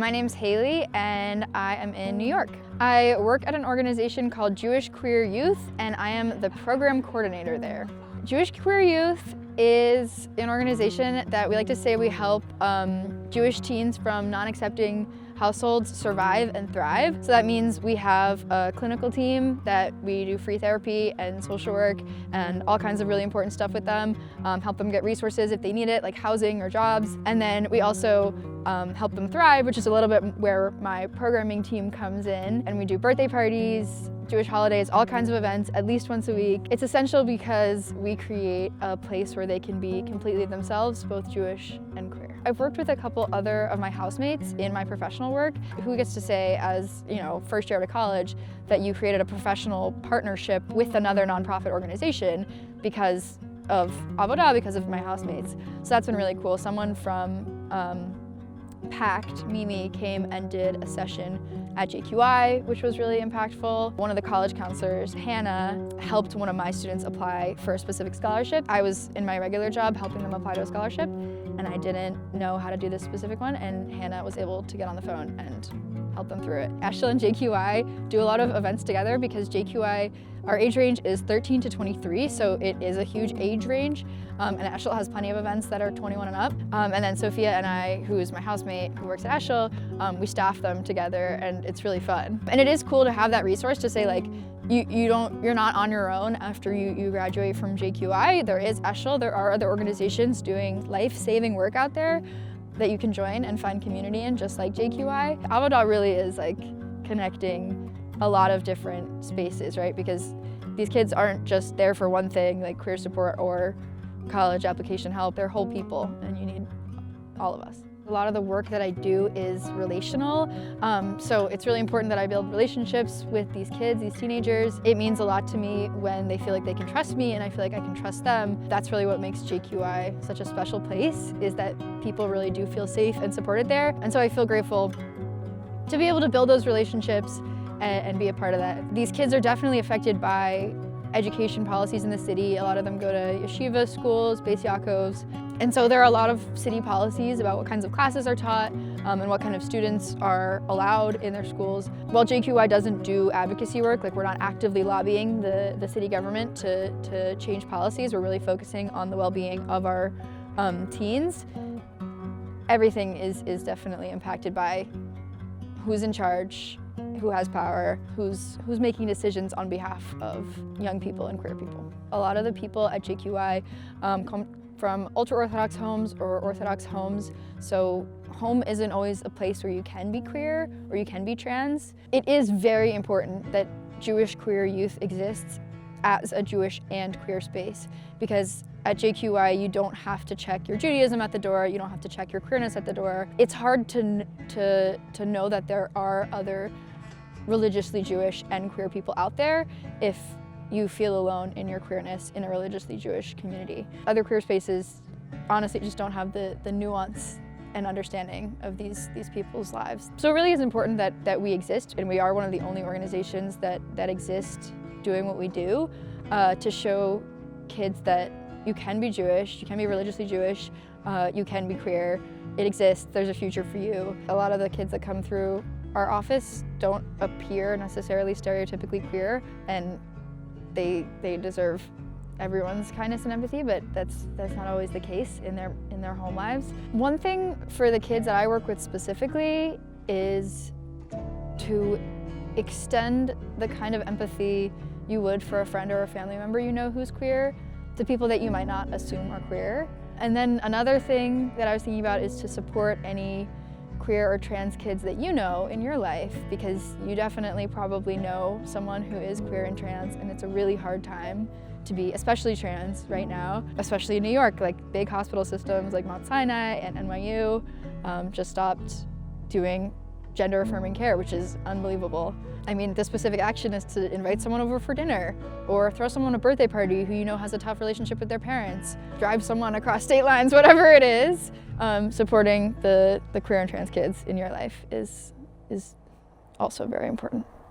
My name's Haylee and I am in New York. I work at an organization called Jewish Queer Youth and I am the program coordinator there. Jewish Queer Youth is an organization that we like to say we help Jewish teens from non-accepting households survive and thrive. So that means we have a clinical team that we do free therapy and social work and all kinds of really important stuff with them, help them get resources if they need it, like housing or jobs. And then we also help them thrive, which is a little bit where my programming team comes in, and we do birthday parties, Jewish holidays, all kinds of events at least once a week. It's essential because we create a place where they can be completely themselves, both Jewish and queer. I've worked with a couple other of my housemates in my professional work. Who gets to say, as first year out of college, that you created a professional partnership with another nonprofit organization because of Avodah, because of my housemates. So that's been really cool. Someone from PACT, Mimi, came and did a session at JQI, which was really impactful. One of the college counselors, Hannah, helped one of my students apply for a specific scholarship. I was in my regular job helping them apply to a scholarship, and I didn't know how to do this specific one, and Hannah was able to get on the phone and help them through it. Ashel and JQI do a lot of events together because JQI, our age range is 13 to 23, so it is a huge age range. And Ashel has plenty of events that are 21 and up. And then Sophia and I, who is my housemate who works at Ashel, we staff them together, and it's really fun. And it is cool to have that resource to say, like, you're not on your own after you graduate from JQI. There is Ashel, there are other organizations doing life-saving work out there that you can join and find community in, just like JQI. Avodah really is like connecting a lot of different spaces, right? Because these kids aren't just there for one thing, like queer support or college application help. They're whole people, and you need all of us. A lot of the work that I do is relational, so it's really important that I build relationships with these kids, these teenagers. It means a lot to me when they feel like they can trust me and I feel like I can trust them. That's really what makes JQI such a special place, is that people really do feel safe and supported there. And so I feel grateful to be able to build those relationships and be a part of that. These kids are definitely affected by education policies in the city. A lot of them go to yeshiva schools, Beis Yaakovs. And so there are a lot of city policies about what kinds of classes are taught and what kind of students are allowed in their schools. While JQI doesn't do advocacy work, like we're not actively lobbying the city government to change policies, we're really focusing on the well-being of our teens. Everything is definitely impacted by who's in charge, who has power, who's making decisions on behalf of young people and queer people. A lot of the people at JQI come from ultra-Orthodox homes or Orthodox homes, so home isn't always a place where you can be queer or you can be trans. It is very important that Jewish Queer Youth exists as a Jewish and queer space, because at JQI you don't have to check your Judaism at the door, you don't have to check your queerness at the door. It's hard to know that there are other religiously Jewish and queer people out there if you feel alone in your queerness in a religiously Jewish community. Other queer spaces honestly just don't have the nuance and understanding of these people's lives. So it really is important that we exist, and we are one of the only organizations that exist doing what we do to show kids that you can be Jewish, you can be religiously Jewish, you can be queer, it exists, there's a future for you. A lot of the kids that come through our office don't appear necessarily stereotypically queer, and they deserve everyone's kindness and empathy, but that's not always the case in their home lives. One thing for the kids that I work with specifically is to extend the kind of empathy you would for a friend or a family member you know who's queer to people that you might not assume are queer. And then another thing that I was thinking about is to support any queer or trans kids that you know in your life, because you definitely probably know someone who is queer and trans, and it's a really hard time to be, especially trans right now, especially in New York. Like big hospital systems like Mount Sinai and NYU just stopped doing gender affirming care, which is unbelievable. I mean, the specific action is to invite someone over for dinner, or throw someone a birthday party who you know has a tough relationship with their parents, drive someone across state lines, whatever it is. Supporting the queer and trans kids in your life is also very important.